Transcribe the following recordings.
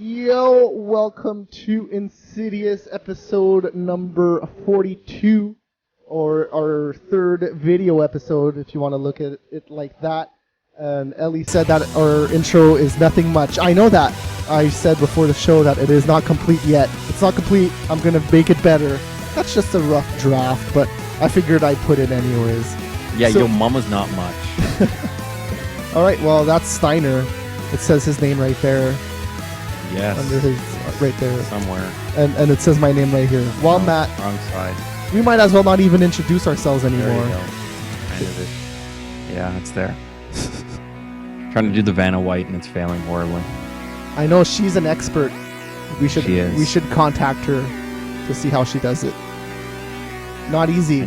Yo, welcome to Insidious episode number 42, or our third video episode, if you want to look at it like that. And Ellie said that our intro is nothing much. I know that. I said before the show that it is not complete yet. It's not complete. I'm going to make it better. That's just a rough draft, but I figured I'd put it anyways. Yeah, your mama's not much. All right, well, that's Steiner. It says his name right there. Yes. Under his, right there. Somewhere. And it says my name right here. Well, no, Matt. Wrong side. We might as well not even introduce ourselves anymore. There you go. Kind of it. Yeah, it's there. Trying to do the Vanna White and it's failing horribly. I know she's an expert. We should contact her to see how she does it. Not easy.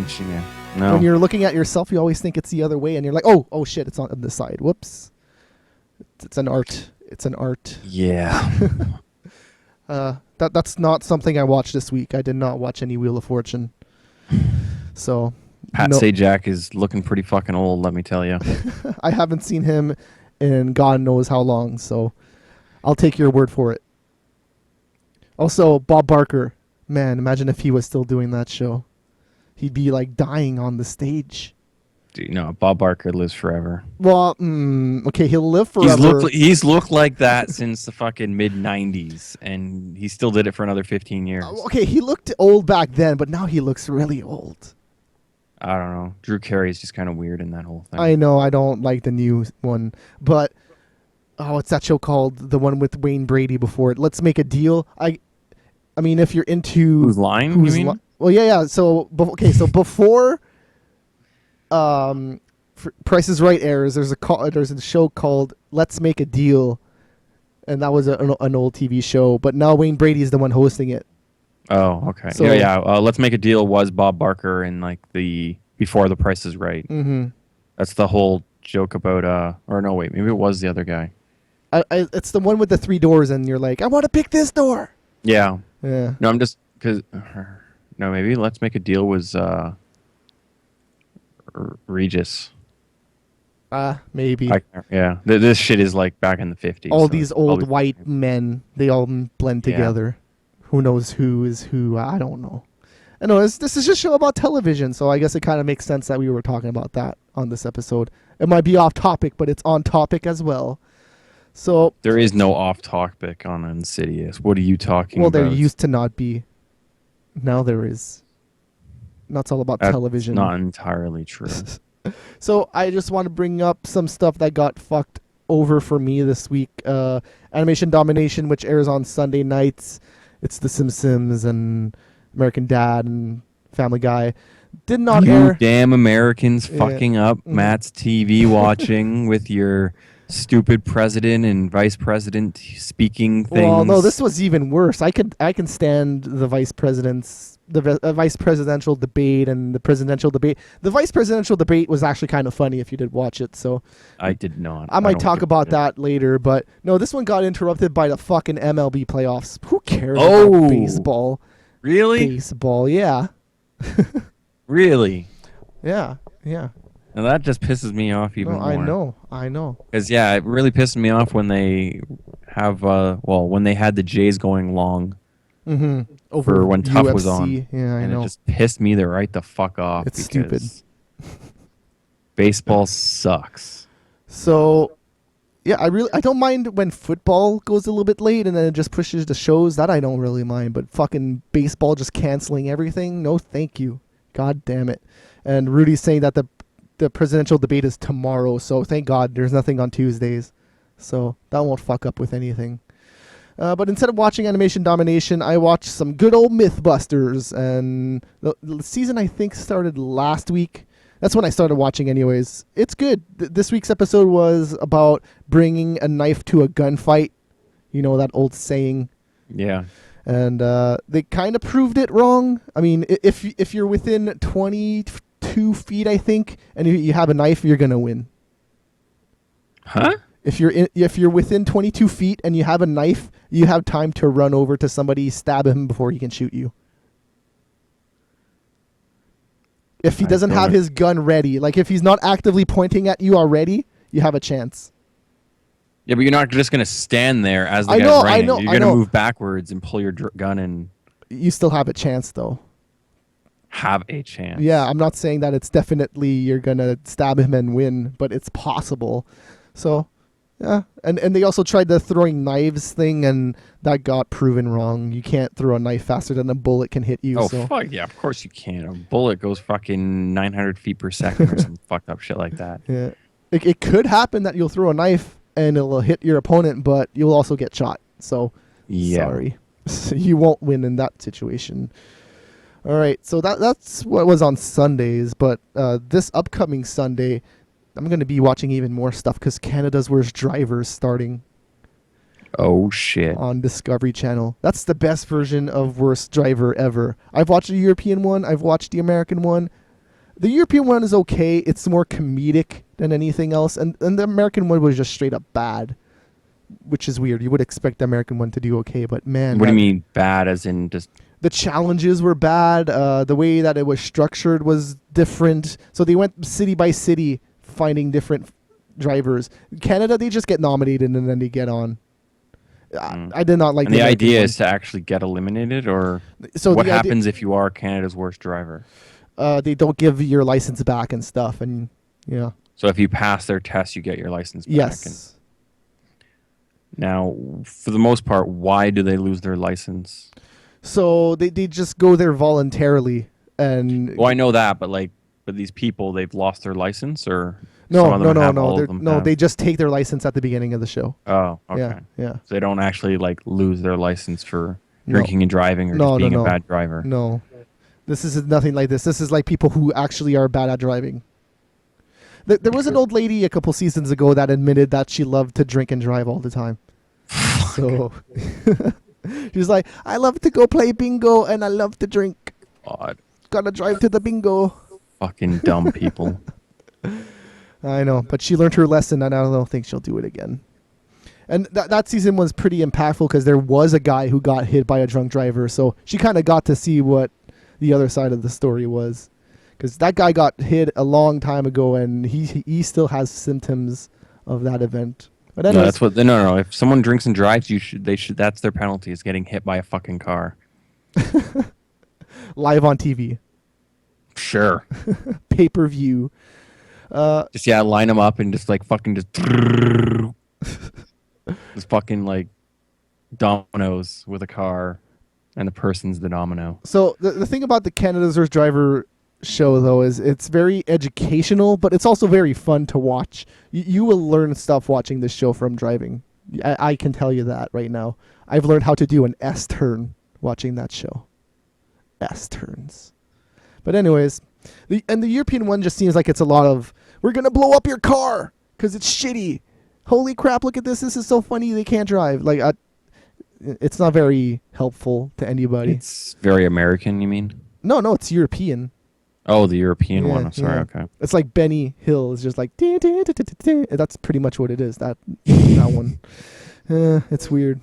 No. When you're looking at yourself, you always think it's the other way, and you're like, oh shit, it's on this side. Whoops. It's an art. It's an art. Yeah. That's not something I watched this week. I did not watch any Wheel of Fortune. So Pat Sajak is looking pretty fucking old, let me tell you. I haven't seen him in God knows how long, so I'll take your word for it. Also, Bob Barker. Man, imagine if he was still doing that show. He'd be like dying on the stage. Dude, no, Bob Barker lives forever. Well, okay, he'll live forever. He's looked like that since the fucking mid-90s, and he still did it for another 15 years. Okay, he looked old back then, but now he looks really old. I don't know. Drew Carey is just kind of weird in that whole thing. I know, I don't like the new one, but what's that show called? The one with Wayne Brady before it. Let's Make a Deal. I mean, if you're into Who's Line? You mean? Well, yeah. So before Price is Right airs, there's a show called Let's Make a Deal, and that was an old TV show. But now Wayne Brady is the one hosting it. Oh, okay. So, yeah. Let's Make a Deal was Bob Barker in like the before The Price is Right. Mm-hmm. That's the whole joke about or no, wait, maybe it was the other guy. It's the one with the 3 doors, and you're like, I want to pick this door. Yeah. Yeah. No, I'm just because. No, maybe Let's Make a Deal was Regis. Maybe. Yeah. This shit is like back in the 50s. All these old white men, they all blend together. Yeah. Who knows who is who? I don't know. I know this is just a show about television, so I guess it kind of makes sense that we were talking about that on this episode. It might be off topic, but it's on topic as well. So there is no off topic on Insidious. What are you talking about? Well, there used to not be. Now there is. That's all about television. Not entirely true. So I just want to bring up some stuff that got fucked over for me this week. Animation Domination, which airs on Sunday nights. It's The Simpsons and American Dad and Family Guy. Did not air. You damn Americans fucking up Matt's TV watching with your stupid president and vice president speaking things. Well, no, this was even worse. I can stand the vice presidential debate and the presidential debate. The vice presidential debate was actually kind of funny if you did watch it. So I did not. I might talk about that later, but no, this one got interrupted by the fucking MLB playoffs. Who cares about baseball? Really? Baseball, yeah. Really? Yeah, yeah. And that just pisses me off even more. I know. Because, yeah, it really pissed me off when they have, when they had the Jays going long. Mm-hmm. Over when Tough was on. Yeah, I know. It just pissed me right the fuck off. It's stupid. Baseball sucks. So, yeah, I don't mind when football goes a little bit late and then it just pushes the shows. That I don't really mind. But fucking baseball just canceling everything? No, thank you. God damn it. And Rudy's saying that the presidential debate is tomorrow, so thank God there's nothing on Tuesdays. So that won't fuck up with anything. But instead of watching Animation Domination, I watched some good old Mythbusters. And the season, I think, started last week. That's when I started watching anyways. It's good. This week's episode was about bringing a knife to a gunfight. You know, that old saying. Yeah. And they kind of proved it wrong. I mean, if you're within 22 feet, I think, and you have a knife, you're going to win. Huh? If you're within 22 feet and you have a knife, you have time to run over to somebody, stab him before he can shoot you. If he doesn't have his gun ready, like if he's not actively pointing at you already, you have a chance. Yeah, but you're not just gonna stand there as the I guy's know, I running. know, You're I gonna know. move backwards and pull your gun and You still have a chance though. have a Yeah, chance. I'm not saying that it's definitely you're gonna stab him and win, but it's possible. So, yeah, and they also tried the throwing knives thing, and that got proven wrong. You can't throw a knife faster than a bullet can hit you. Oh So, fuck yeah, of course you can. A bullet goes fucking 900 feet per second or some fucked up shit like that. yeah, it could happen that you'll throw a knife and it'll hit your opponent, but you'll also get shot. So, Yeah. sorry, you won't win in that situation. All right, so that's what was on Sundays, but this upcoming Sunday, I'm going to be watching even more stuff because Canada's Worst Drivers starting Oh shit. on Discovery Channel. That's the best version of Worst Driver ever. I've watched the European one. I've watched the American one. The European one is okay. It's more comedic than anything else, and the American one was just straight up bad, which is weird. You would expect the American one to do okay, but man, What do you mean bad as in just the challenges were bad. The way that it was structured was different. So they went city by city finding different drivers. Canada, they just get nominated and then they get on. I did not like and the American idea one. is to actually get eliminated or So what the idea, happens if you are Canada's worst driver? they don't give your license back and stuff, and yeah, So if you pass their test, you get your license back. And yes. now, for the most part, why do they lose their license? So they just go there voluntarily, and Well, I know that, but these people, they've lost their license, or some no, of no, them no, have, no, all of them no. have. They just take their license at the beginning of the show. Oh, okay. Yeah, yeah. So they don't actually lose their license for No. drinking and driving or No, just being no, a no. bad driver. No, this is nothing like this. This is like people who actually are bad at driving. There was an old lady a couple seasons ago that admitted that she loved to drink and drive all the time. So she's like, I love to go play bingo and I love to drink. God, Gotta drive to the bingo. fucking dumb people. I know, but she learned her lesson and I don't think she'll do it again. And that season was pretty impactful because there was a guy who got hit by a drunk driver. So she kind of got to see what the other side of the story was. Because that guy got hit a long time ago and he still has symptoms of that event. But No, anyways, that's what. No. If someone drinks and drives, they should. That's their penalty, is getting hit by a fucking car. live on TV, Sure. pay-per-view. Just line them up and just fucking just just fucking dominoes with a car, and the person's the domino. So the thing about the Canada's Worst Driver show, though, is it's very educational, but it's also very fun to watch. You will learn stuff watching this show from driving. I can tell you that right now. I've learned how to do an S-turn watching that show. S-turns. But anyways, the European one just seems like it's a lot of, we're going to blow up your car because it's shitty. Holy crap, look at this. This is so funny. They can't drive. It's not very helpful to anybody. It's very American, you mean? No, it's European. Oh, the European Yeah, one. I'm sorry. yeah. Okay. It's like Benny Hill is just like that's pretty much what it is. That one. It's weird.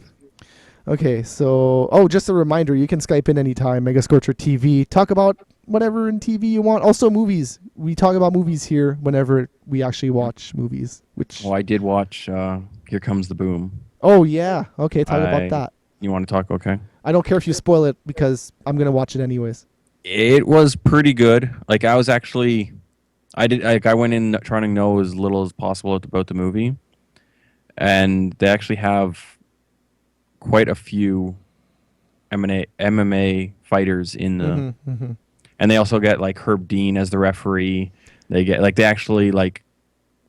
Okay, so just a reminder, you can Skype in anytime. Mega Scorcher TV. Talk about whatever in TV you want. Also movies. We talk about movies here whenever we actually watch movies. Which Well, I did watch Here Comes the Boom. oh yeah, okay, talk about that. You want to talk? Okay. I don't care if you spoil it because I'm gonna watch it anyways. It was pretty good. I was actually, I went in trying to know as little as possible about the movie, and they actually have quite a few MMA fighters in the, and they also get Herb Dean as the referee. They get they actually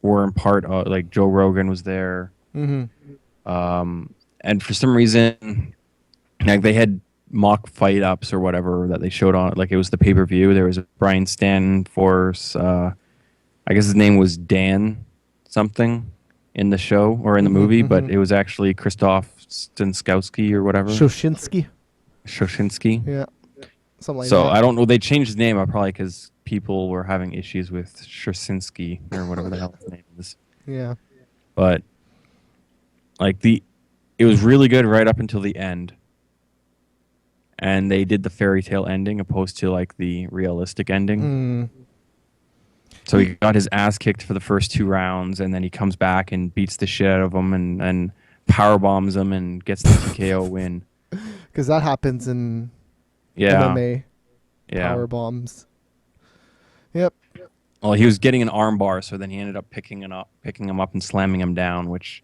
were in part Joe Rogan was there, and for some reason, they had mock fight ups or whatever that they showed on it was the pay-per-view. There was a Brian Stanton force, I guess his name was Dan something in the show or in the movie, but it was actually Christoph Stankowski or whatever. Shoshinsky. Shoshinsky. Yeah. Something like So that. I don't know, they changed his name probably because people were having issues with Shoshinsky or whatever the hell his name is. Yeah. But it was really good right up until the end. And they did the fairy tale ending opposed to the realistic ending. So he got his ass kicked for the first 2 rounds, and then he comes back and beats the shit out of him and power bombs him and gets the TKO win. Because that happens in Yeah, MMA. yeah. Power bombs. Yep. Well, he was getting an arm bar, so then he ended up picking him up and slamming him down, which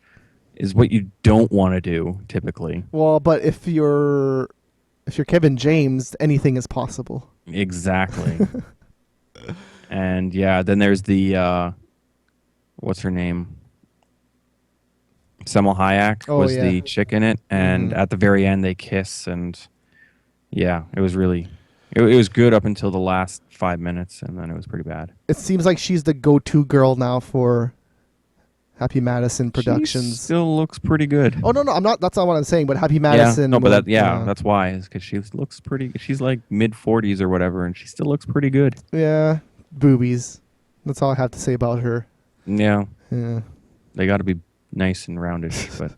is what you don't want to do typically. Well, but if you're Kevin James, anything is possible. Exactly. And yeah, then there's the what's her name? Selma Hayek Oh, was yeah. the chick in it, and at the very end they kiss, and yeah, it was really, it was good up until the last 5 minutes, and then it was pretty bad. It seems like she's the go-to girl now for Happy Madison She Productions. still looks pretty good. Oh no, I'm not. That's not what I'm saying. But Happy Madison. Yeah, no, but that's why, is because she looks pretty. She's like mid-40s or whatever, and she still looks pretty good. Yeah, boobies. That's all I have to say about her. Yeah, Yeah. they got to be nice and rounded, but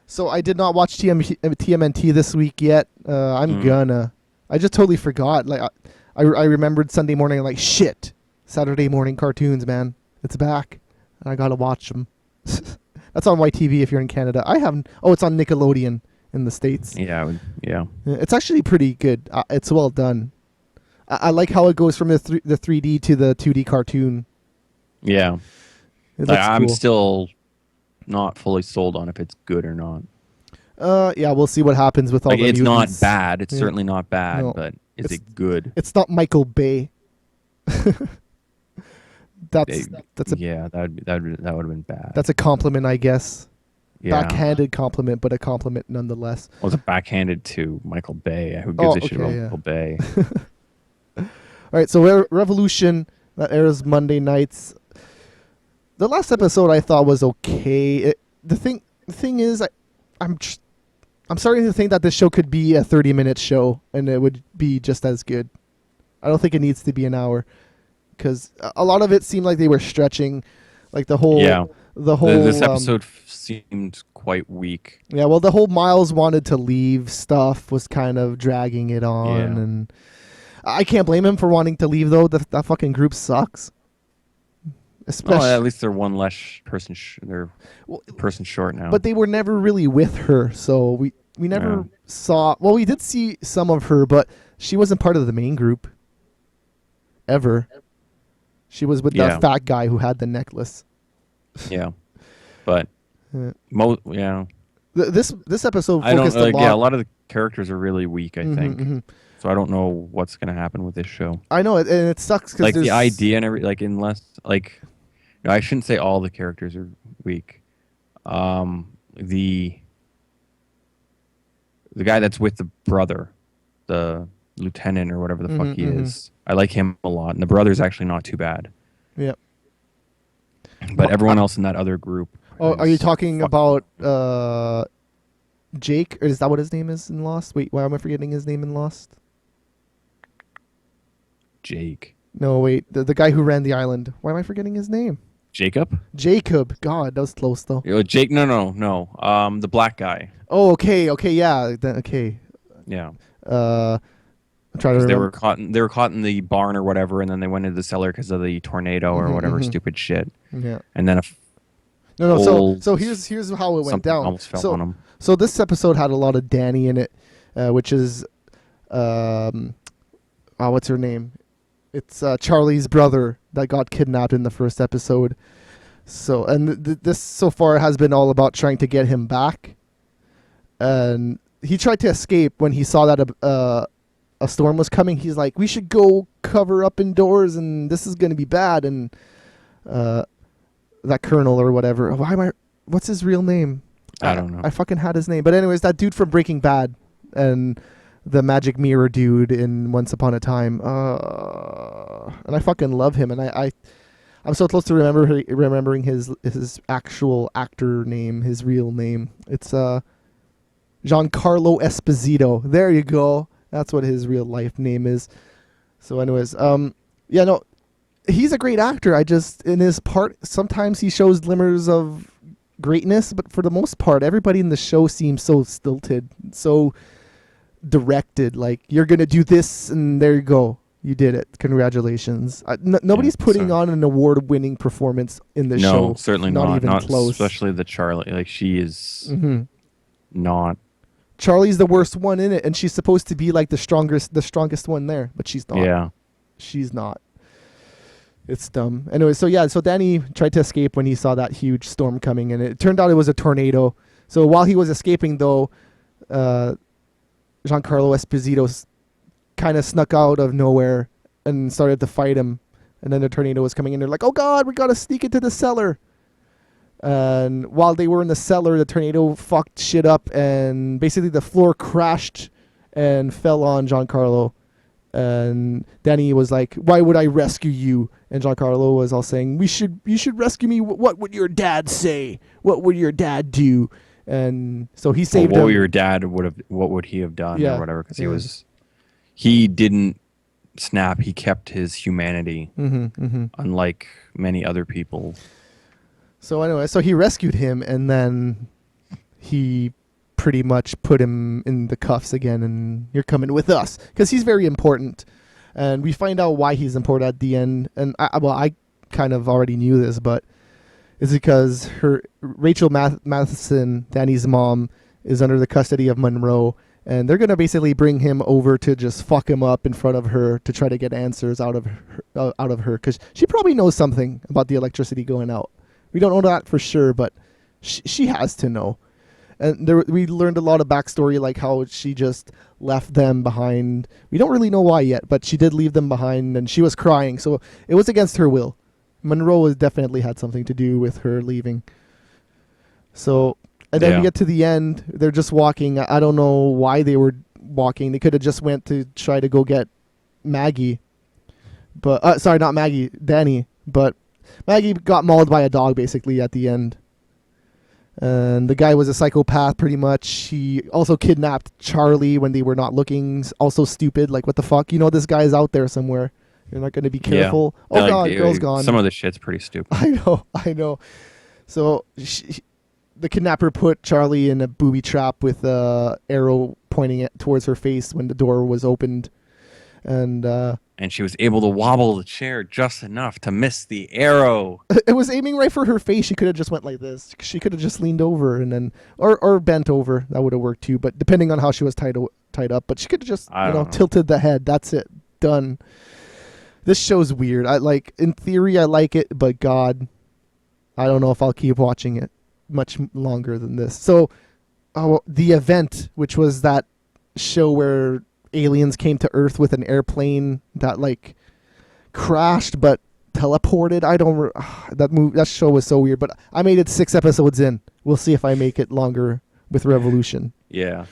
So I did not watch TMNT this week yet. I'm gonna. I just totally forgot. Like I remembered Sunday morning. Like shit, Saturday morning cartoons, man. It's back, and I gotta watch them. That's on YTV if you're in Canada. I haven't. Oh, it's on Nickelodeon in the States. yeah. It's actually pretty good. It's well done. I like how it goes from the 3D to the 2D cartoon. Yeah. It Like, looks I'm cool. still not fully sold on if it's good or not. Yeah, we'll see what happens with all Like, the it's mutants. not bad. It's Yeah. certainly not bad, No. but is It's- it good? It's not Michael Bay. that's a Yeah, that would have been bad. that's a compliment, I guess. yeah. Backhanded compliment, but a compliment nonetheless. Was it backhanded to Michael Bay? Who gives a shit about yeah. Michael Bay? All right, so Revolution that airs Monday nights. The last episode I thought was okay. The thing is, I'm starting to think that this show could be a 30-minute show, and it would be just as good. I don't think it needs to be an hour, because a lot of it seemed like they were stretching, like the whole Yeah. the whole This episode seemed quite weak. yeah, well, the whole Miles wanted to leave stuff was kind of dragging it on, Yeah. and I can't blame him for wanting to leave though. That fucking group sucks. Especially, Oh, at least they're one less person. They're well, person short now. but they were never really with her, so we never Yeah. saw. Well, we did see some of her, but she wasn't part of the main group ever. She was with Yeah. that fat guy who had the necklace. yeah, but Yeah. yeah. This episode I don't focused a like. lot. Yeah, a lot of the characters are really weak. I Mhm, think. mhm. So I don't know what's gonna happen with this show. I know it, and it sucks because Like the idea and unless no, I shouldn't say all the characters are weak. The guy that's with the brother, the lieutenant or whatever the fuck he mhm. is, I like him a lot, and the brother's actually not too bad. Yep. But everyone else in that other group. Oh, are you is talking fucking- about Jake? Or is that what his name is in Lost? Wait, why am I forgetting his name in Lost? Jake? No, wait, the guy who ran the island. Why am I forgetting his name? Jacob? Jacob. God, that was close though. Jake? No. The black guy. Oh, okay, yeah, okay. Yeah. I'm trying to 'Cause remember. they were caught in the barn or whatever, and then they went into the cellar because of the tornado or Mhm, whatever mhm. stupid shit. Yeah. And then No. old- So here's how it went something down. almost fell so on him. so this episode had a lot of Danny in it, which is what's her name? It's Charlie's brother that got kidnapped in the first episode. So and this so far has been all about trying to get him back. And he tried to escape when he saw that a storm was coming. He's like, "We should go cover up indoors, and this is going to be bad." And that colonel or whatever. What's his real name? I don't know. I fucking had his name. But anyways, that dude from Breaking Bad and the magic mirror dude in Once Upon a Time. And I fucking love him. And I'm so close to remembering his actual actor name, his real name. It's Giancarlo Esposito. There you go. That's what his real life name is. So anyways, yeah, no, he's a great actor. I just, in his part, sometimes he shows glimmers of greatness, but for the most part, everybody in the show seems so stilted, so directed. Like, you're going to do this, and there you go. You did it. Congratulations. Nobody's putting sorry. on an award-winning performance in this No, show. certainly Not not. even Not close. especially the Charlie. Like she is Hmm. not. Charlie's the worst one in it, and she's supposed to be like the strongest one there, but she's not. Yeah. She's not. It's dumb. Anyway, so yeah, so Danny tried to escape when he saw that huge storm coming, and it turned out it was a tornado. So while he was escaping, though, uh, Giancarlo Esposito kind of snuck out of nowhere and started to fight him. And then the tornado was coming in. They're like, "Oh God, we gotta sneak into the cellar." And while they were in the cellar, the tornado fucked shit up, and basically the floor crashed and fell on Giancarlo. And Danny was like, "Why would I rescue you?" And Giancarlo was all saying, You should rescue me. What would your dad say? What would your dad do?" And so he Well, saved what him. your dad would have. What would he have done Yeah. or whatever? Because Yeah. he didn't snap. He kept his humanity, Mm-hmm, mm-hmm. unlike many other people. So anyway, so he rescued him, and then he pretty much put him in the cuffs again, and you're coming with us because he's very important. And we find out why he's important at the end. And I kind of already knew this, but it's because Rachel Matheson, Danny's mom, is under the custody of Monroe, and they're gonna basically bring him over to just fuck him up in front of her to try to get answers out of her, because she probably knows something about the electricity going out. We don't know that for sure, but she has to know. And we learned a lot of backstory, like how she just left them behind. We don't really know why yet, but she did leave them behind, and she was crying, so it was against her will. Monroe has definitely had something to do with her leaving. So, and then we get to the end. They're just walking. I don't know why they were walking. They could have just went to try to go get Maggie. But sorry, not Maggie, Danny. But Maggie got mauled by a dog basically at the end. And the guy was a psychopath pretty much. He also kidnapped Charlie when they were not looking. Also stupid. Like, what the fuck? You know this guy's out there somewhere. You're not going to be careful. Yeah. Oh, God, girl's gone. Some of the shit's pretty stupid. I know. So the kidnapper put Charlie in a booby trap with a arrow pointing it towards her face when the door was opened. And she was able to wobble the chair just enough to miss the arrow. it was aiming right for her face. She could have just went like this. She could have just leaned over and then, or bent over. That would have worked too. But depending on how she was tied up, but she could have just tilted the head. That's it. Done. This show's weird. In theory, I like it, but God, I don't know if I'll keep watching it much longer than this. So, The Event, which was that show where aliens came to Earth with an airplane that crashed but teleported. That show was so weird, but I made it 6 episodes in. We'll see if I make it longer with Revolution. Yeah.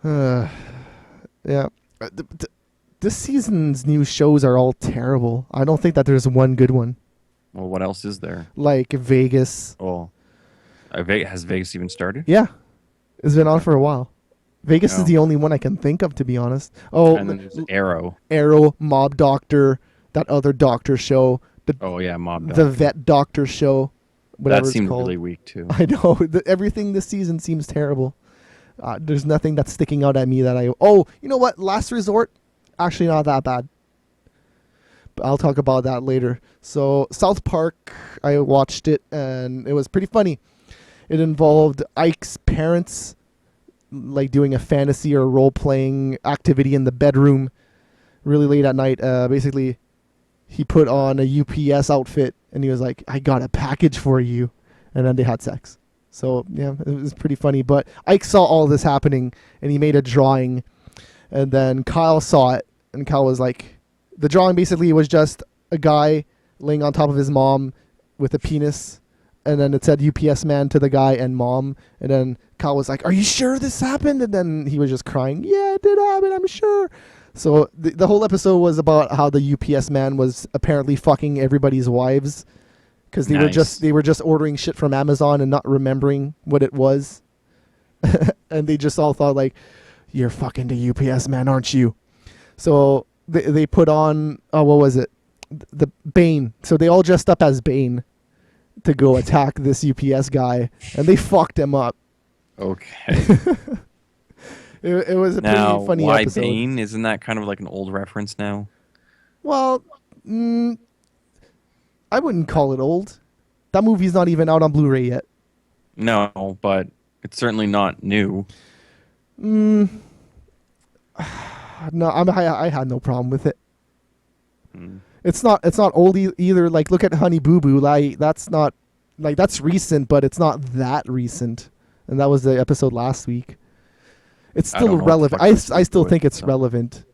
Yeah. This season's new shows are all terrible. I don't think that there's one good one. Well, what else is there? Like Vegas. Oh, has Vegas even started? Yeah, it's been on for a while. Vegas is the only one I can think of, to be honest. Oh, and then there's Arrow. Arrow, Mob Doctor, that other doctor show. Mob Doctor. The Vet Doctor show. Whatever that seemed it's called. really weak too. I know. Everything this season seems terrible. There's nothing that's sticking out at me that you know what? Last Resort, actually not that bad. But I'll talk about that later. So South Park, I watched it and it was pretty funny. It involved Ike's parents doing a fantasy or role-playing activity in the bedroom really late at night. Basically, he put on a UPS outfit and he was like, "I got a package for you." And then they had sex. So, yeah, it was pretty funny. But Ike saw all this happening and he made a drawing. And then Kyle saw it. And Kyle was like, the drawing basically was just a guy laying on top of his mom with a penis. And then it said UPS man to the guy and mom. And then Kyle was like, "Are you sure this happened?" And then he was just crying, "Yeah, it did happen, I'm sure." So the whole episode was about how the UPS man was apparently fucking everybody's wives. Because they were just ordering shit from Amazon and not remembering what it was. And they just all thought "You're fucking the UPS man, aren't you?" So they put on, what was it? The Bane. So they all dressed up as Bane to go attack this UPS guy, and they fucked him up. Okay. It was a pretty Now, funny why episode. Bane? Isn't that kind of like an old reference now? Well, mm, I wouldn't call it old. That movie's not even out on Blu-ray yet. No, but it's certainly not new. Mm, no, I had no problem with it. Mm. It's not old either. Like, look at Honey Boo Boo. Like, that's not like that's recent, but it's not that recent. And that was the episode last week. It's I don't still know what the relevant. fuck this I is still with, think it's so. relevant.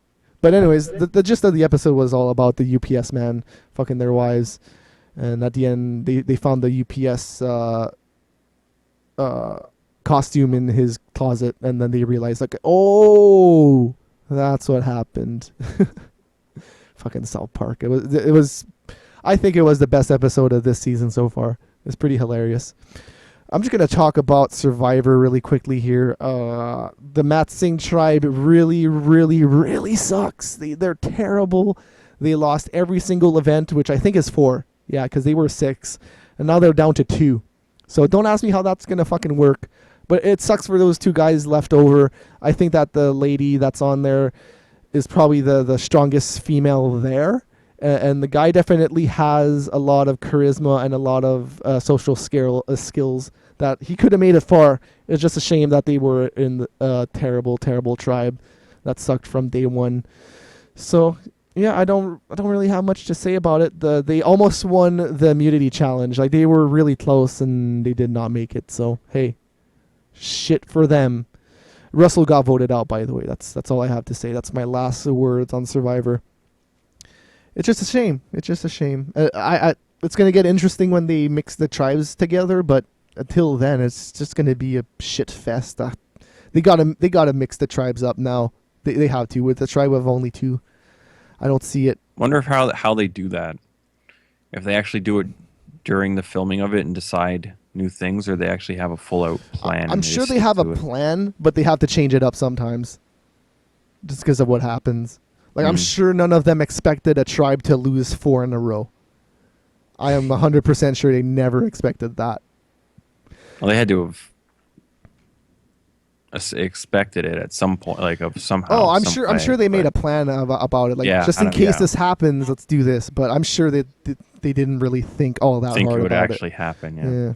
But anyways, the gist of the episode was all about the UPS man fucking their wives, and at the end they found the UPS costume in his closet, and then they realized like, oh, that's what happened. Fucking South Park. It was. I think it was the best episode of this season so far. It's pretty hilarious. I'm just gonna talk about Survivor really quickly here. The Mat Singh tribe really, really, really sucks. They're terrible. They lost every single event, which I think is 4. Yeah, because they were 6, and now they're down to 2. So don't ask me how that's gonna fucking work. But it sucks for those 2 guys left over. I think that the lady that's on there is probably the strongest female there. And the guy definitely has a lot of charisma and a lot of social skills that he could have made it far. It's just a shame that they were in a terrible, terrible tribe that sucked from day one. So yeah, I don't really have much to say about it. They almost won the immunity challenge. Like, they were really close and they did not make it. So hey, shit for them. Russell got voted out, by the way. That's all I have to say. That's my last words on Survivor. It's just a shame. It's just a shame. It's gonna get interesting when they mix the tribes together, but until then, it's just gonna be a shit fest. They gotta mix the tribes up now. They have to, with the tribe of only 2. I don't see it. Wonder if how they do that. If they actually do it during the filming of it and decide new things, or they actually have a full out plan. I'm sure they have a plan, but they have to change it up sometimes, just because of what happens. Like, I'm sure none of them expected a tribe to lose 4 in a row. I am 100% sure they never expected that. Well, they had to have expected it at some point, like of somehow. Oh, I'm some sure way, they made a but- plan about it. Like, Yeah, just I in don't- case yeah. this happens, let's do this. But I'm sure that they didn't really think all that think hard it would about actually happen. Yeah. Yeah.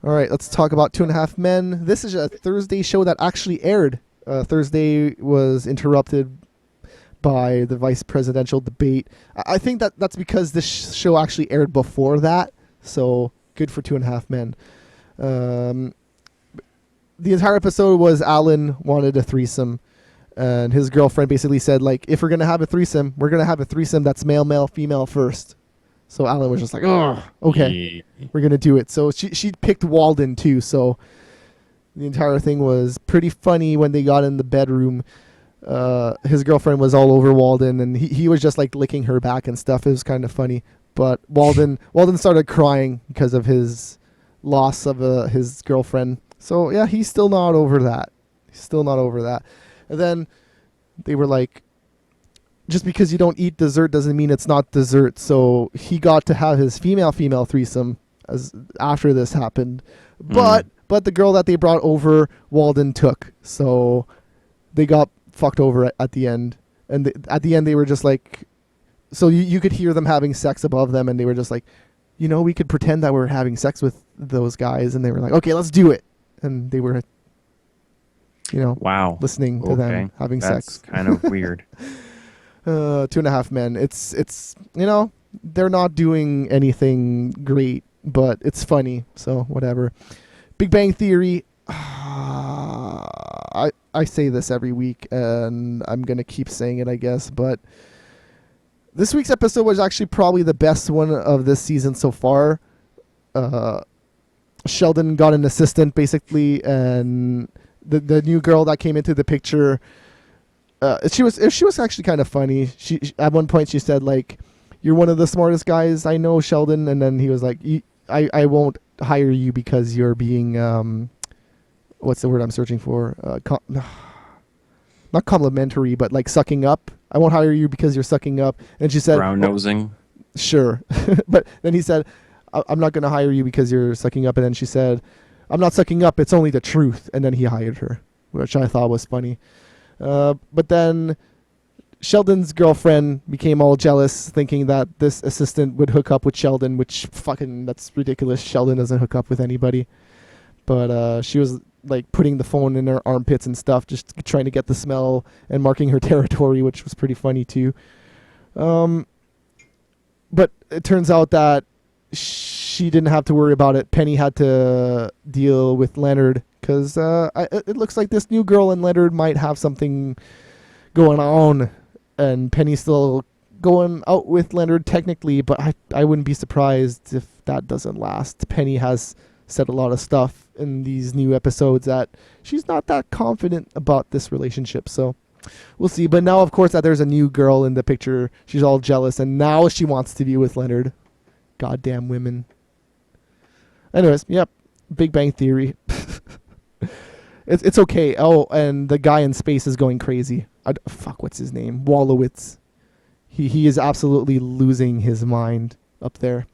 All right, let's talk about 2.5 Men. This is a Thursday show that actually aired. Thursday was interrupted by the vice presidential debate. I think that's because this show actually aired before that. So good for 2.5 Men. The entire episode was Alan wanted a threesome, and his girlfriend basically said, like, if we're gonna have a threesome, we're gonna have a threesome that's male, male, female first. So Alan was just like, oh, okay, we're gonna do it. So she picked Walden too. So the entire thing was pretty funny when they got in the bedroom. His girlfriend was all over Walden, and he was just like licking her back and stuff. It was kind of funny. But Walden started crying because of his loss of his girlfriend. So yeah, he's still not over that. And then they were like, just because you don't eat dessert doesn't mean it's not dessert. So he got to have his female threesome after this happened. But the girl that they brought over, Walden took. So they got fucked over at the end. And at the end, they were just like, so you could hear them having sex above them. And they were just like, we could pretend that we're having sex with those guys. And they were like, okay, let's do it. And they were, wow, listening to them having That's sex. kind of weird. 2.5 Men. It's they're not doing anything great, but it's funny. So whatever. Big Bang Theory. I say this every week, and I'm gonna keep saying it, I guess. But this week's episode was actually probably the best one of this season so far. Sheldon got an assistant basically, and the new girl that came into the picture. She was actually kind of funny. She at one point she said, like, "You're one of the smartest guys I know, Sheldon," and then he was like, I won't hire you because you're being what's the word I'm searching for? Not complimentary, but like sucking up. I won't hire you because you're sucking up. And she said, Brown nosing. Sure. But then he said, I'm not going to hire you because you're sucking up. And then she said, I'm not sucking up. It's only the truth. And then he hired her, which I thought was funny. But then Sheldon's girlfriend became all jealous, thinking that this assistant would hook up with Sheldon, which fucking, that's ridiculous. Sheldon doesn't hook up with anybody. But she was like putting the phone in her armpits and stuff, just trying to get the smell and marking her territory, which was pretty funny too. But it turns out that she didn't have to worry about it. Penny had to deal with Leonard because it looks like this new girl and Leonard might have something going on, and Penny's still going out with Leonard technically, but I wouldn't be surprised if that doesn't last. Penny has said a lot of stuff in these new episodes that she's not that confident about this relationship, so we'll see. But now, of course, that there's a new girl in the picture, she's all jealous, and now she wants to be with Leonard. Goddamn women. Anyways, yep, Big Bang Theory. It's okay. Oh, and the guy in space is going crazy. Fuck, what's his name? Wolowitz. He is absolutely losing his mind up there.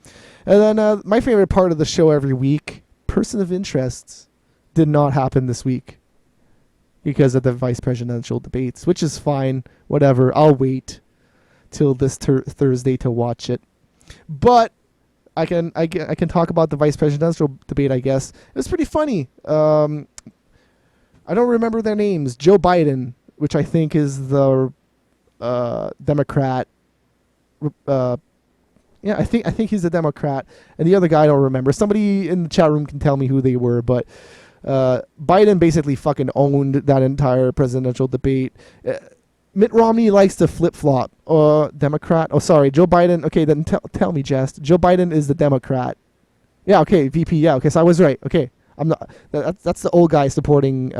And then my favorite part of the show every week, Person of Interest, did not happen this week because of the vice presidential debates, which is fine. Whatever. I'll wait till this Thursday to watch it. But I can talk about the vice presidential debate, I guess. It was pretty funny. I don't remember their names. Joe Biden, which I think is the Democrat. Yeah, I think he's a Democrat, and the other guy I don't remember. Somebody in the chat room can tell me who they were, but Biden basically fucking owned that entire presidential debate. Mitt Romney likes to flip-flop. Democrat. Oh, sorry, Joe Biden. Okay, then tell me, Jess. Joe Biden is the Democrat. Yeah, okay, VP. Yeah, okay, so I was right. Okay, I'm not. That's the old guy supporting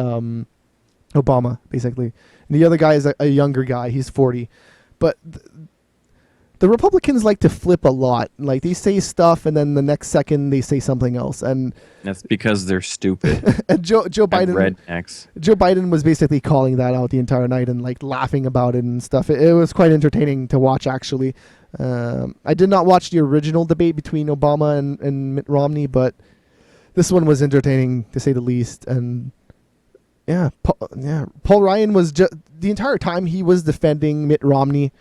Obama, basically. And the other guy is a younger guy. He's 40. But the Republicans like to flip a lot. Like, they say stuff, and then the next second they say something else. And that's because they're stupid. and Joe Biden, rednecks. Joe Biden was basically calling that out the entire night and like laughing about it and stuff. It was quite entertaining to watch, actually. I did not watch the original debate between Obama and Mitt Romney, but this one was entertaining to say the least. And Paul Ryan was the entire time he was defending Mitt Romney.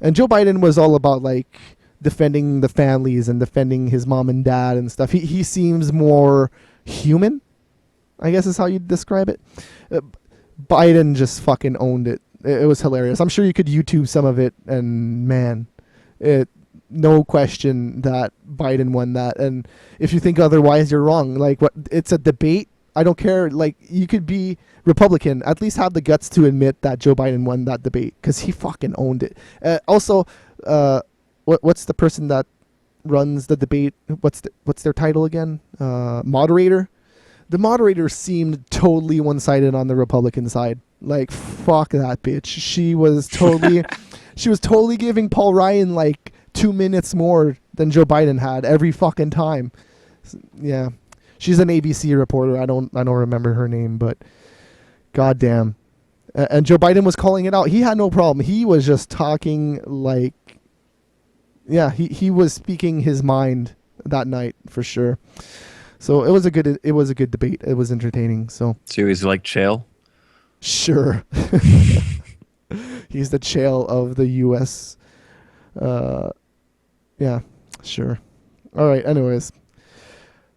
And Joe Biden was all about like defending the families and defending his mom and dad and stuff. He seems more human, I guess is how you'd describe it. Biden just fucking owned it. It was hilarious. I'm sure you could YouTube some of it, and man, no question that Biden won that. And if you think otherwise, you're wrong. Like, what? It's a debate. I don't care. Like, you could be Republican, at least have the guts to admit that Joe Biden won that debate, because he fucking owned it. Also, what's the person that runs the debate? What's their title again? Moderator. The moderator seemed totally one-sided on the Republican side. Like, fuck that bitch. She was totally giving Paul Ryan like 2 minutes more than Joe Biden had every fucking time. Yeah. She's an ABC reporter. I don't remember her name, but goddamn. And Joe Biden was calling it out. He had no problem. He was just talking like, yeah, he was speaking his mind that night for sure. So it was a good debate. It was entertaining. So he's like Chael? Sure. He's the Chael of the U.S. Yeah, sure. All right. Anyways.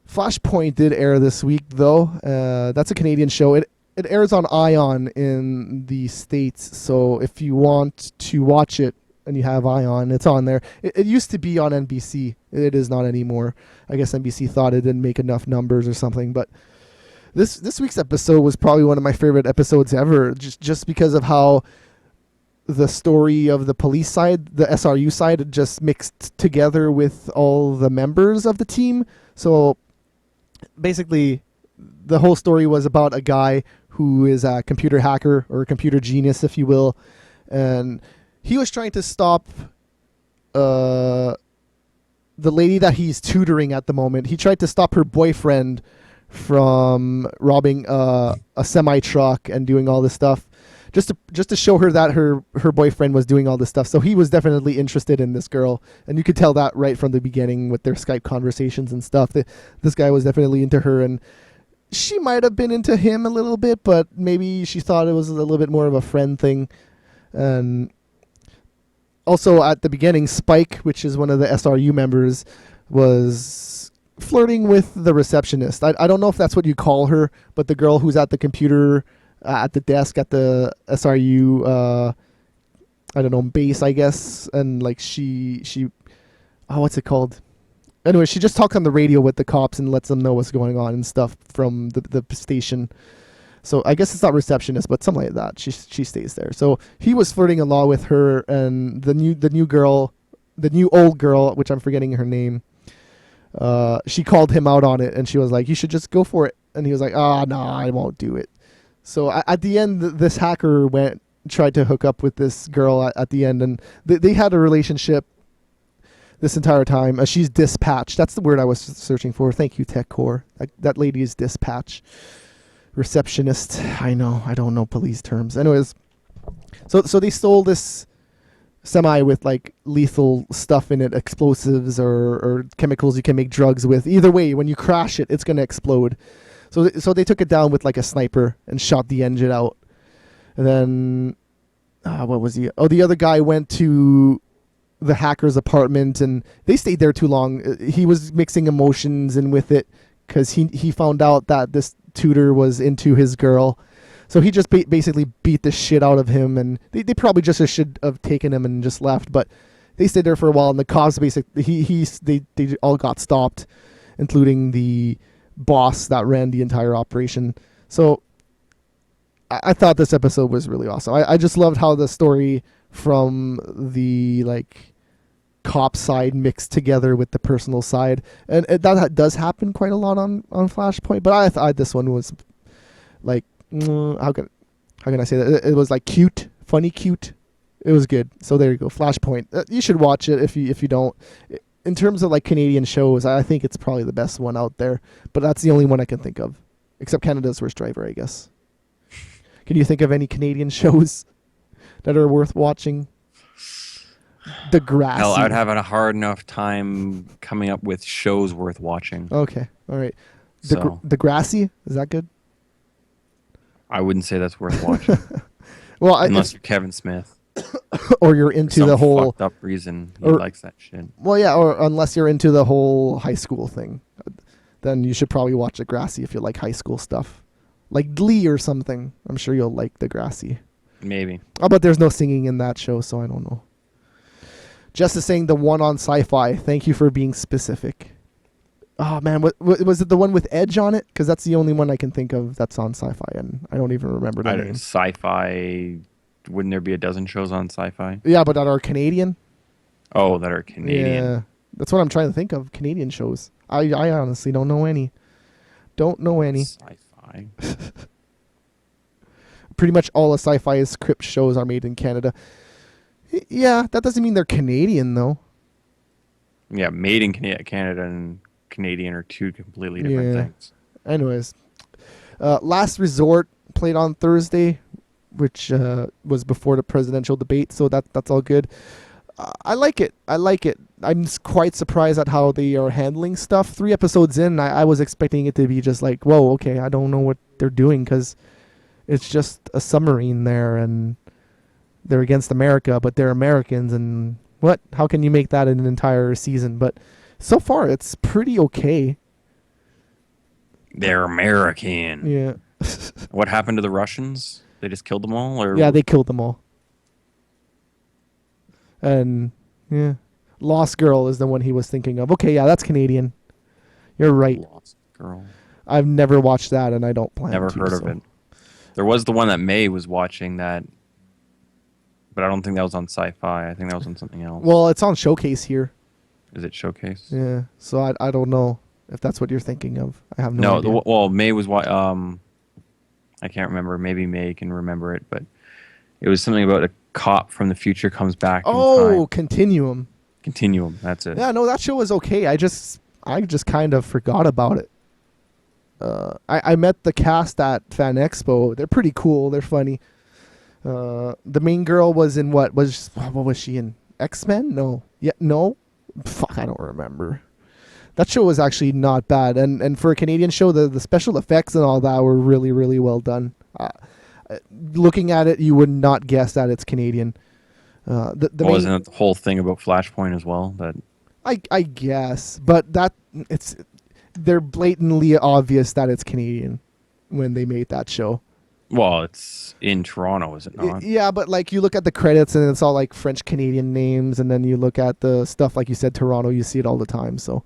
Flashpoint did air this week, though. That's a Canadian show. It airs on Ion in the States, so if you want to watch it and you have Ion, it's on there. It used to be on NBC. It is not anymore. I guess NBC thought it didn't make enough numbers or something, but this week's episode was probably one of my favorite episodes ever, just because of how the story of the police side, the SRU side, just mixed together with all the members of the team. So basically, the whole story was about a guy who is a computer hacker or a computer genius, if you will, and he was trying to stop the lady that he's tutoring at the moment. He tried to stop her boyfriend from robbing a semi truck and doing all this stuff, just to show her that her boyfriend was doing all this stuff. So he was definitely interested in this girl, and you could tell that right from the beginning with their Skype conversations and stuff. This guy was definitely into her, and she might have been into him a little bit, but maybe she thought it was a little bit more of a friend thing. And also at the beginning, Spike, which is one of the SRU members, was flirting with the receptionist. I don't know if that's what you call her, but the girl who's at the computer, at the desk at the SRU, I don't know, base, I guess. And like oh, what's it called? Anyway, she just talks on the radio with the cops and lets them know what's going on and stuff from the station. So I guess it's not receptionist, but something like that. She stays there. So he was flirting a lot with her, and the new old girl, which I'm forgetting her name. She called him out on it, and she was like, "You should just go for it." And he was like, "Ah, no, I won't do it." So at the end, this hacker tried to hook up with this girl at the end, and they had a relationship this entire time. She's dispatched. That's the word I was searching for. Thank you, Tech Core. That lady is dispatch. Receptionist. I know. I don't know police terms. Anyways, so they stole this semi with like lethal stuff in it, explosives or chemicals you can make drugs with. Either way, when you crash it, it's gonna explode. So they took it down with like a sniper and shot the engine out. And then, what was he? Oh, the other guy went to the hacker's apartment, and they stayed there too long. He was mixing emotions and with it because he found out that this tutor was into his girl. So he just basically beat the shit out of him, and they probably just should have taken him and just left. But they stayed there for a while, and the cops they all got stopped, including the boss that ran the entire operation. So I thought this episode was really awesome. I just loved how the story from the like cop side mixed together with the personal side, and that does happen quite a lot on Flashpoint. But I thought this one was like, how can I say that? It was like cute, funny, cute. It was good. So there you go, Flashpoint. You should watch it if you don't. In terms of like Canadian shows, I think it's probably the best one out there. But that's the only one I can think of, except Canada's Worst Driver, I guess. Can you think of any Canadian shows that are worth watching? Degrassi. Hell, I'd have a hard enough time coming up with shows worth watching. Okay, all right. So Degrassi, is that good? I wouldn't say that's worth watching. Well, unless you're Kevin Smith, or you're into some the whole fucked up reason he or- likes that shit. Well, yeah, or unless you're into the whole high school thing, then you should probably watch Degrassi if you like high school stuff, like Glee or something. I'm sure you'll like Degrassi. Maybe. Oh, but there's no singing in that show, so I don't know. Just as saying the one on Sci-Fi. Thank you for being specific. Oh man, what was it? The one with Edge on it? Because that's the only one I can think of that's on Sci-Fi, and I don't even remember the name. Sci-Fi. Wouldn't there be a dozen shows on Sci-Fi? Yeah, but that are Canadian. Oh, that are Canadian. Yeah, that's what I'm trying to think of. Canadian shows. I honestly don't know any. Don't know any. Sci-Fi. Pretty much all the Sci-Fi script shows are made in Canada. Yeah, that doesn't mean they're Canadian though. Yeah, made in Canada and Canadian are two completely different things. Anyways, Last Resort played on Thursday, which was before the presidential debate, so that's all good. I like it. I'm quite surprised at how they are handling stuff. 3 episodes in, I was expecting it to be just like, whoa, okay, I don't know what they're doing, because it's just a submarine there, and they're against America, but they're Americans, and what? How can you make that an entire season? But so far, it's pretty okay. They're American. Yeah. What happened to the Russians? They just killed them all? Or Yeah, they killed them all. And, yeah. Lost Girl is the one he was thinking of. Okay, yeah, that's Canadian. You're right. Lost Girl. I've never watched that, and I don't plan Never to. heard of it. There was the one that May was watching that, but I don't think that was on Sci-Fi. I think that was on something else. Well, it's on Showcase here. Is it Showcase? Yeah, so I don't know if that's what you're thinking of. I have no idea. Well, May was I can't remember. Maybe May can remember it, but it was something about a cop from the future comes back. Oh, Continuum. Continuum. That's it. Yeah, no, that show was okay. I just kind of forgot about it. I met the cast at Fan Expo. They're pretty cool. They're funny. The main girl was in what was she in? X-Men? No. Yeah, no. Fuck, I don't remember. That show was actually not bad, and for a Canadian show, the special effects and all that were really really well done. Looking at it, you would not guess that it's Canadian. The main, Wasn't it the whole thing about Flashpoint as well? That I guess, but they're blatantly obvious that it's Canadian when they made that show. well, it's in Toronto, is it not? Yeah, but like you look at the credits and it's all like French Canadian names, and then you look at the stuff like you said, Toronto. You see it all the time, so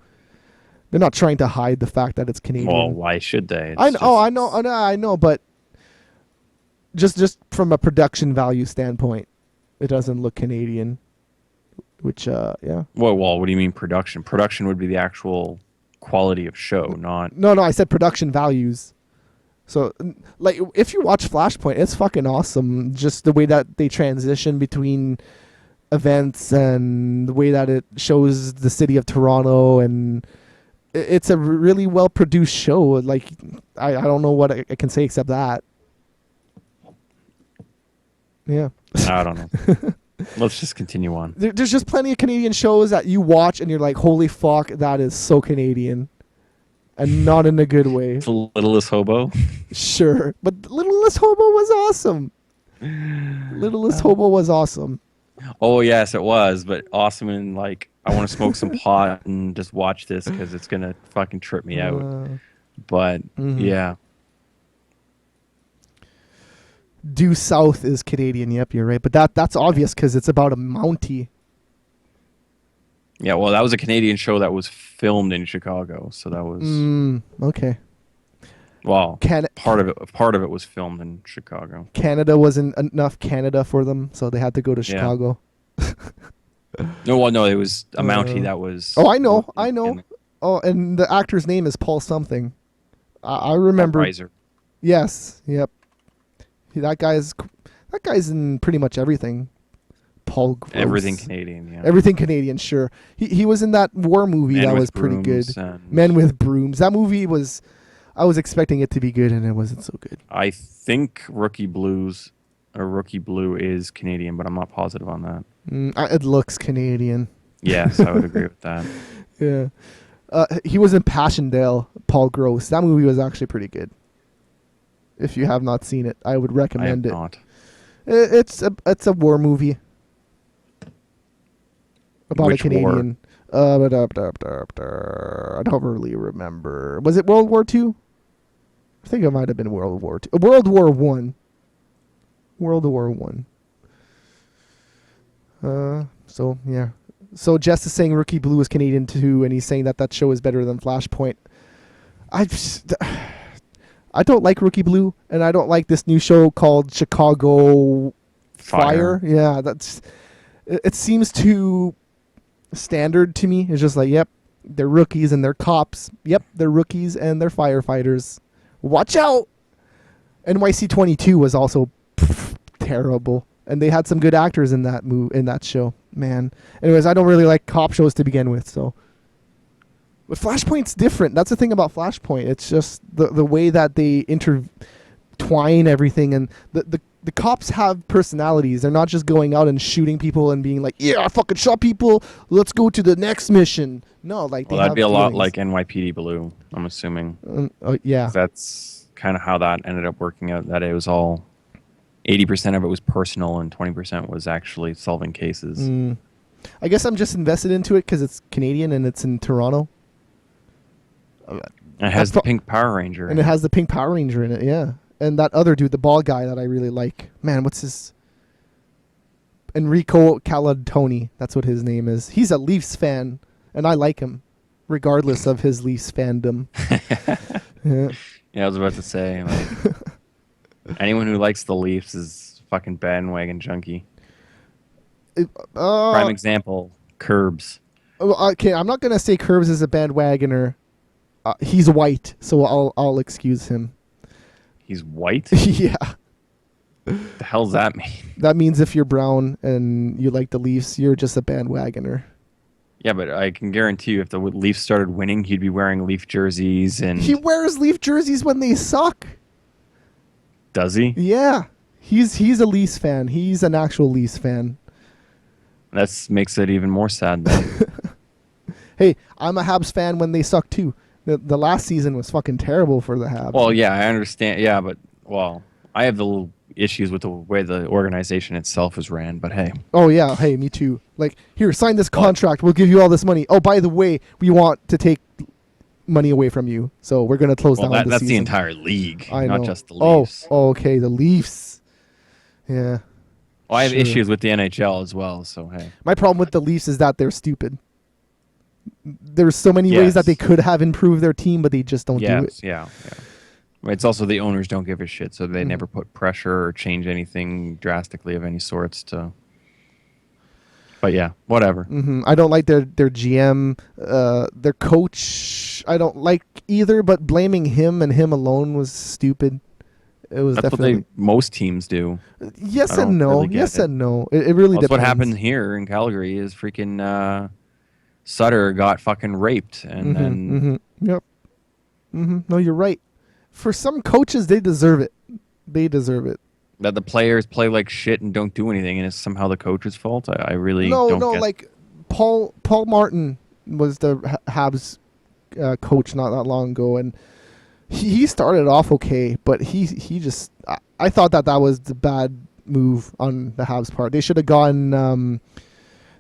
they're not trying to hide the fact that it's Canadian. Well, why should they? I know, I know, but just from a production value standpoint, it doesn't look Canadian. Which, yeah. Well, what do you mean production? Production would be the actual quality of show, not. No, I said production values. So, like, if you watch Flashpoint, it's fucking awesome. Just the way that they transition between events and the way that it shows the city of Toronto, and it's a really well produced show. Like, I don't know what I can say except that. Yeah. I don't know. Let's just continue on. There's just plenty of Canadian shows that you watch and you're like, holy fuck, that is so Canadian. And not in a good way. The Littlest Hobo. Sure. But Littlest Hobo was awesome. Littlest Hobo was awesome. Oh, yes, it was. But awesome and like, I want to smoke some pot and just watch this because it's going to fucking trip me out. But, yeah. Due South is Canadian. Yep, you're right. But that's obvious because it's about a Mountie. Yeah, well, that was a Canadian show that was filmed in Chicago. So that was... okay. Well, part of it was filmed in Chicago. Canada wasn't enough Canada for them, so they had to go to Chicago. No, it was a Mountie that was... Oh, I know. Oh, and the actor's name is Paul something. I remember. Reiser. Yes. Yep. That guy's in pretty much everything. Paul Gross. Everything Canadian, yeah. Everything Canadian, sure. He was in that war movie that was pretty good. Men with Brooms. That movie was... I was expecting it to be good, and it wasn't so good. I think Rookie Blue is Canadian, but I'm not positive on that. It looks Canadian. Yes, I would agree with that. Yeah. He was in Passchendaele, Paul Gross. That movie was actually pretty good. If you have not seen it, I would recommend it. Not. It's a war movie about Which a Canadian. I don't really remember. Was it World War II? I think it might have been World War II. World War One. World War One. So yeah. So Jess is saying Rookie Blue is Canadian too, and he's saying that show is better than Flashpoint. I don't like Rookie Blue, and I don't like this new show called Chicago Fire. Yeah, it seems too standard to me. It's just like, yep, they're rookies and they're cops. Yep, they're rookies and they're firefighters. Watch out! NYC 22 was also terrible, and they had some good actors in that show. Man, anyways, I don't really like cop shows to begin with, so. But Flashpoint's different. That's the thing about Flashpoint. It's just the way that they intertwine everything, and the cops have personalities. They're not just going out and shooting people and being like, yeah, I fucking shot people. Let's go to the next mission. No, like that'd be a lot like NYPD Blue, I'm assuming. Yeah. That's kind of how that ended up working out. That it was all 80% of it was personal and 20% was actually solving cases. I guess I'm just invested into it because it's Canadian and it's in Toronto. It has the Pink Power Ranger. And it has the Pink Power Ranger in it, yeah. And that other dude, the bald guy that I really like. Man, what's his... Enrico Calatoni. That's what his name is. He's a Leafs fan, and I like him, regardless of his Leafs fandom. Yeah, I was about to say, like, anyone who likes the Leafs is fucking bandwagon junkie. Prime example, Curbs. Okay, I'm not going to say Curbs is a bandwagoner. He's white, so I'll excuse him. He's white? Yeah. The hell's that mean? That means if you're brown and you like the Leafs, you're just a bandwagoner. Yeah, but I can guarantee you if the Leafs started winning, he'd be wearing Leaf jerseys and... He wears Leaf jerseys when they suck. Does he? Yeah. He's a Leafs fan. He's an actual Leafs fan. That makes it even more sad, then. Hey, I'm a Habs fan when they suck too. The last season was fucking terrible for the Habs. Well, yeah, I understand. Yeah, but well, I have the little issues with the way the organization itself is ran. But hey, Oh yeah, hey, me too. Like, here, sign this but contract. We'll give you all this money. Oh, by the way, we want to take money away from you, so we're gonna close well, down the that's the season. entire league, I not know. just the Oh, Leafs. okay, the Leafs. Yeah, Well, I have sure. issues with the NHL as well. So hey, My problem with the Leafs is that they're stupid. There's so many ways that they yes, could have improved their team, but they just don't do it. yes, yeah, yeah. It's also the owners don't give a shit, so they Mhm. never put pressure or change anything drastically of any sorts to. But yeah, whatever. I don't like their GM, their coach. I don't like either, but blaming him and him alone was stupid. It was That's what definitely most teams do. I yes and don't no, really get yes it. and no. It really Well, that's what depends. happened here in Calgary. Is freaking Sutter got fucking raped, and then Yep. No, you're right. For some coaches, they deserve it. They deserve it. that the players play like shit and don't do anything, and it's somehow the coach's fault. I really No, don't no, get. like Paul Martin was the Habs coach not that long ago, and he started off okay, but he just I thought that was the bad move on the Habs part. They should have gotten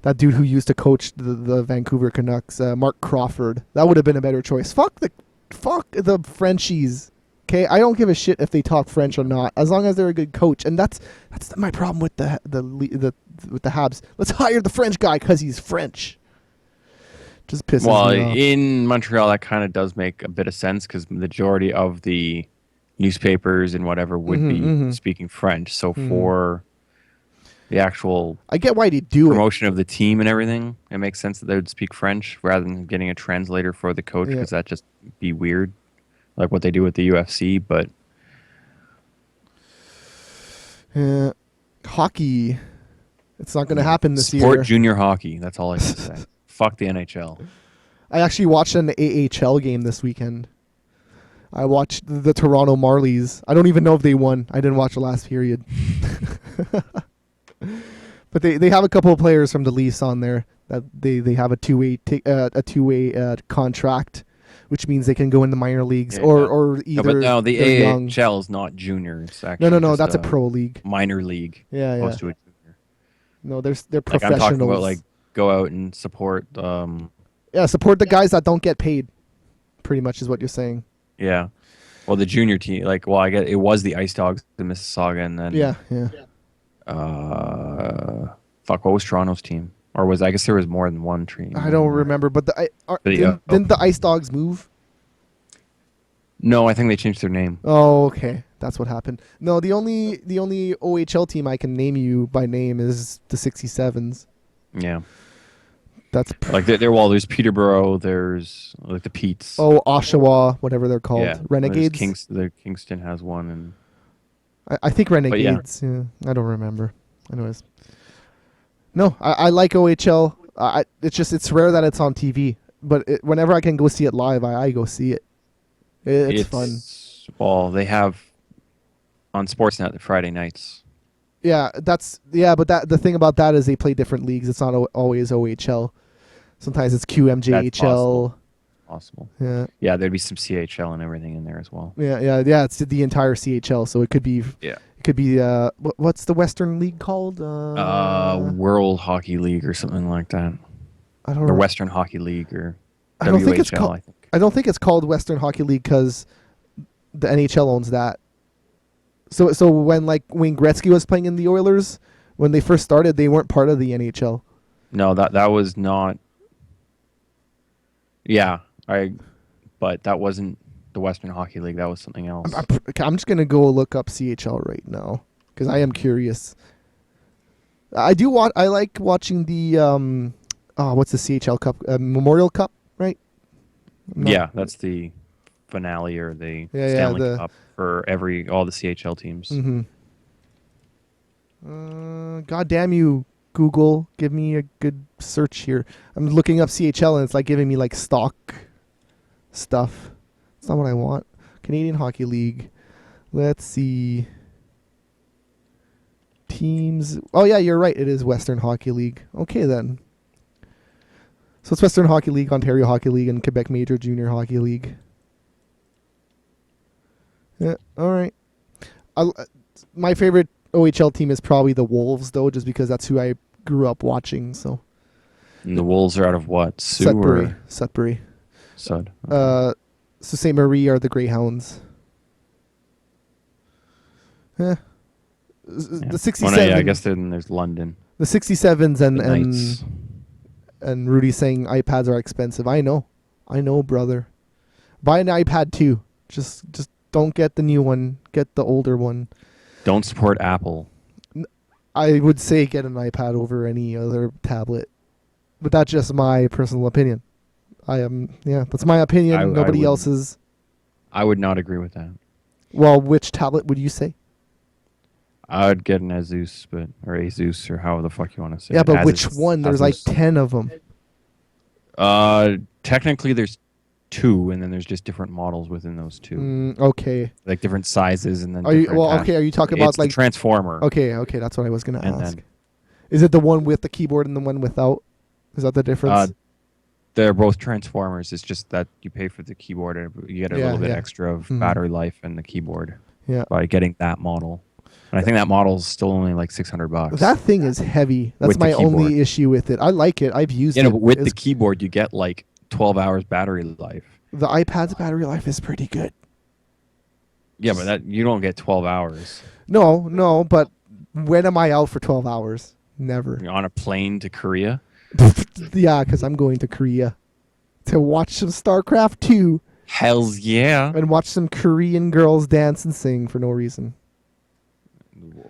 that dude who used to coach the Vancouver Canucks, Mark Crawford. That would have been a better choice. Fuck the Frenchies. Okay, I don't give a shit if they talk French or not, as long as they're a good coach. And that's my problem with the with the Habs. Let's hire the French guy because he's French. Just pisses Well, me off. in Montreal, that kind of does make a bit of sense because the majority of the newspapers and whatever would be speaking French. So for the actual I get why they do it. promotion of the team and everything, it makes sense that they would speak French rather than getting a translator for the coach Yeah. because that just be weird, like what they do with the UFC. But Yeah. Hockey. It's not going to happen this support year. junior hockey. That's all I have to say. Fuck the NHL. I actually watched an AHL game this weekend. I watched the Toronto Marlies. I don't even know if they won. I didn't watch the last period. But they have a couple of players from the Leafs on there that they have a two-way contract, which means they can go in the minor leagues Yeah, or no, either but no, the they're young. AHL is not junior. It's actually No, just that's a pro league. minor league Yeah, yeah. opposed to a junior. No, they're Like I'm professionals. talking about, like go out and support. Yeah, support the guys that don't get paid. Pretty much is what you're saying. Yeah. Well, the junior team, like, well, I get it was the Ice Dogs in Mississauga, and then Yeah. fuck, what was Toronto's team? Or was I guess there was more than one team. I don't remember, but The, didn't the Ice Dogs move? No, I think they changed their name. Oh, okay, that's what happened. No, the only OHL team I can name you by name is the 67s. Yeah. That's Like well, there's Peterborough, there's like the Petes. Oshawa, whatever they're called, yeah, Renegades. The Kingston has one, and I think Renegades. Yeah, I don't remember. Anyways, no, I like OHL. It's rare that it's on TV, but whenever I can go see it live, I go see it. It's fun. Well, they have on Sportsnet the Friday nights. Yeah, but the thing about that is they play different leagues. It's not always OHL. Sometimes it's QMJHL. Possible. Yeah. Yeah, there'd be some CHL and everything in there as well. Yeah. It's the entire CHL, so it could be. Yeah. It could be. What's the Western League called? World Hockey League or something like that. I don't The know. Western Hockey League or I don't think it's WHL, called. I think. I don't think it's called Western Hockey League because the NHL owns that. So when Wayne Gretzky was playing in the Oilers, when they first started, they weren't part of the NHL. No, that was not. Yeah, but that wasn't the Western Hockey League. That was something else. I'm just gonna go look up CHL right now because I am curious. I like watching the what's the CHL Cup, Memorial Cup, right? Yeah, that's the finale or the Yeah, Stanley Cup for all the CHL teams. God damn you, Google! Give me a good search here. I'm looking up CHL and it's like giving me like stock stuff. It's not what I want. Canadian Hockey League. Let's see. Teams. Oh yeah, you're right. It is Western Hockey League. Okay then. So it's Western Hockey League, Ontario Hockey League, and Quebec Major Junior Hockey League. Yeah, all right. My favorite OHL team is probably the Wolves, though, just because that's who I grew up watching. So And the Wolves are out of what? Sioux Sudbury. or Sudbury. Sud? Sault Ste. Marie are the Greyhounds. Yeah. Yeah. The 67. Oh, no, yeah, I guess then there's London. The 67s and The Knights. and Rudy saying iPads are expensive. I know, brother. Buy an iPad too. Just don't get the new one. Get the older one. Don't support Apple. I would say get an iPad over any other tablet, but that's just my personal opinion. That's my opinion. Nobody else's. I would not agree with that. Well, which tablet would you say? I would get an Asus, or Asus, or however the fuck you want to say. Yeah, it. but Asus, which one? There's like Asus. 10 of them. Technically there's 2, and then there's just different models within those 2, Okay. like different sizes, and then. Are you different okay? Are you talking about it's like the Transformer? Okay, that's what I was gonna And ask. then- Is it the one with the keyboard and the one without? Is that the difference? They're both Transformers. It's just that you pay for the keyboard, and you get a little bit extra of battery life in the keyboard. Yeah. By getting that model, and I think that model's still only like $600. That thing is heavy. That's With the my only keyboard. issue with it. I like it. I've used it. But with the It's- keyboard, you get like 12 hours battery life. the iPad's battery life is pretty good. Yeah, but that you don't get 12 hours. No, but when am I out for 12 hours? Never. You're on a plane to Korea. Yeah, because I'm going to Korea to watch some StarCraft 2 Hells yeah. and watch some Korean girls dance and sing for no reason.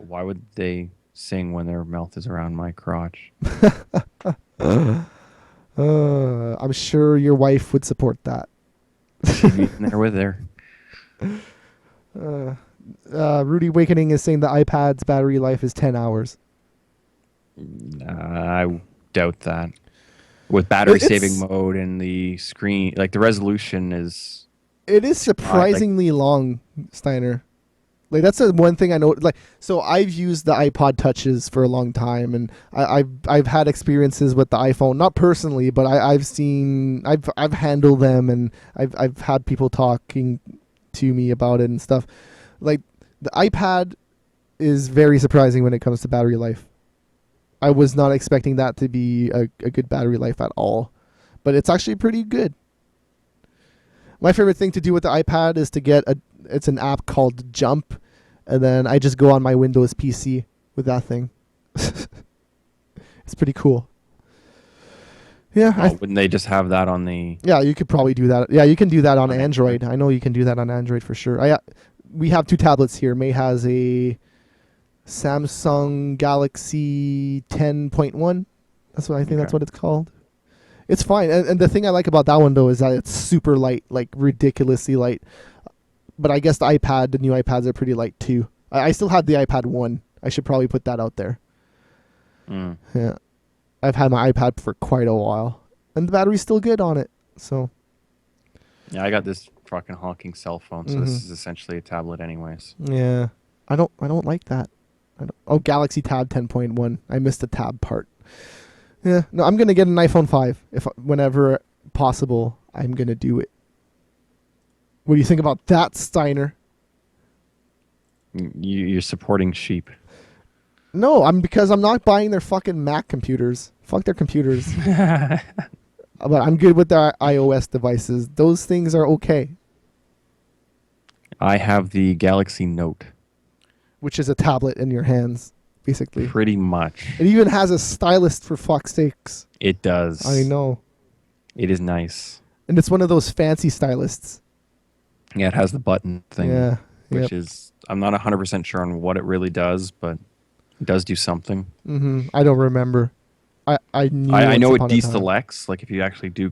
Why would they sing when their mouth is around my crotch? I'm sure your wife would support that. She'd be in there with her. Rudy Awakening is saying the iPad's battery life is 10 hours. I doubt that. With battery It's- saving mode and the screen, like the resolution is. It is surprisingly long, Steiner. Like that's the one thing I know. Like, so I've used the iPod Touches for a long time, and I've had experiences with the iPhone, not personally, but I've handled them, and I've had people talking to me about it and stuff. Like the iPad is very surprising when it comes to battery life. I was not expecting that to be a good battery life at all, but it's actually pretty good. My favorite thing to do with the iPad is to get it's an app called Jump, and then I just go on my Windows PC with that thing. It's pretty cool. Yeah, Wouldn't they just have that on the? yeah, you could probably do that. Yeah, you can do that on On Android. I know you can do that on Android for sure. We have 2 tablets here. May has a Samsung Galaxy 10.1. That's what I think. That's what it's called. It's fine, and the thing I like about that one though is that it's super light, like ridiculously light. But I guess the new iPads are pretty light too. I still have the iPad 1. I should probably put that out there. Yeah, I've had my iPad for quite a while, and the battery's still good on it. So Yeah, I got this fucking honking cell phone, so this is essentially a tablet, anyways. yeah, I don't like that. Galaxy Tab 10.1. I missed the tab part. Yeah, no, I'm gonna get an iPhone 5 whenever possible. I'm gonna do it. What do you think about that, Steiner? You're supporting sheep. No, because I'm not buying their fucking Mac computers. Fuck their computers. But I'm good with their iOS devices. Those things are okay. I have the Galaxy Note. Which is a tablet in your hands, basically. Pretty much. It even has a stylus, for fuck's sakes. It does. I know. It is nice. And it's one of those fancy stylists. Yeah, it has the button thing. Yeah. Which is, I'm not 100% sure on what it really does, but it does do something. I don't remember. I knew. I know it once upon a time. deselects. Like if you actually do,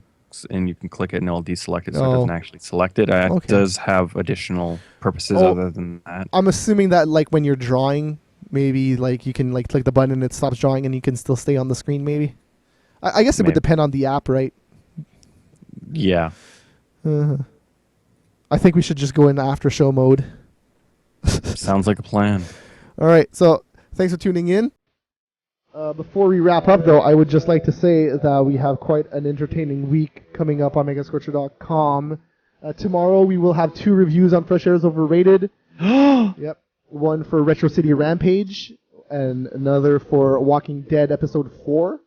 and you can click it and it'll deselect it, so Oh. it doesn't actually select it. It Okay. does have additional purposes Oh. other than that. I'm assuming that like when you're drawing, maybe like you can like click the button and it stops drawing and you can still stay on the screen. Maybe. I guess it would Maybe. depend on the app, right? Yeah. I think we should just go into after show mode. Sounds like a plan. All right. So thanks for tuning in. Before we wrap up, though, I would just like to say that we have quite an entertaining week coming up on megascorcher.com. Tomorrow we will have 2 reviews on Fresh Air's Overrated. Yep. One for Retro City Rampage and another for Walking Dead Episode 4.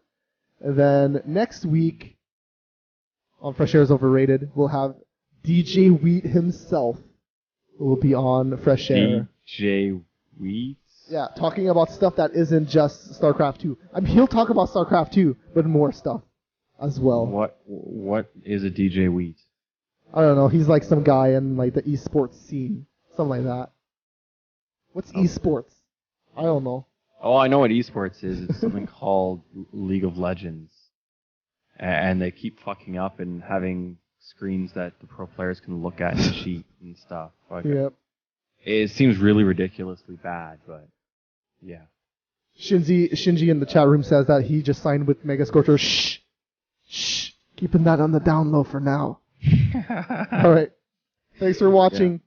And then next week on Fresh Air's Overrated, we'll have DJ Wheat himself who will be on Fresh Air. DJ Wheat? Yeah, talking about stuff that isn't just StarCraft 2. I mean, he'll talk about StarCraft 2, but more stuff as well. What is a DJ Wheat? I don't know. He's like some guy in like the esports scene, something like that. What's esports? I don't know. Oh, I know what esports is. It's something called League of Legends, and they keep fucking up and having screens that the pro players can look at and cheat and stuff. Like, Yep. It seems really ridiculously bad, but yeah. Shinji in the chat room says that he just signed with Mega Scorcher. Shh. Keeping that on the down low for now. All right. Thanks for watching.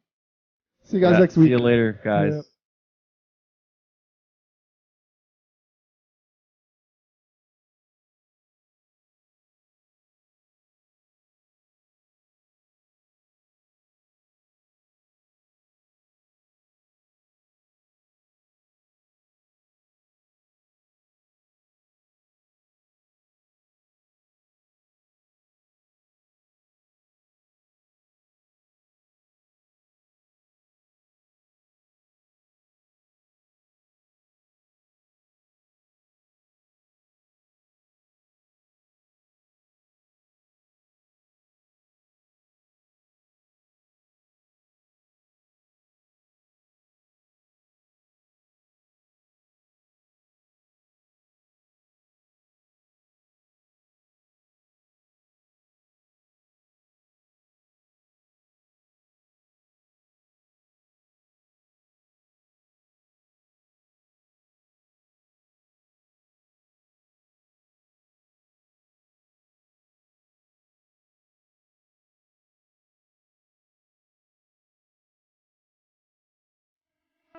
See you guys next week. See you later, guys. Yep.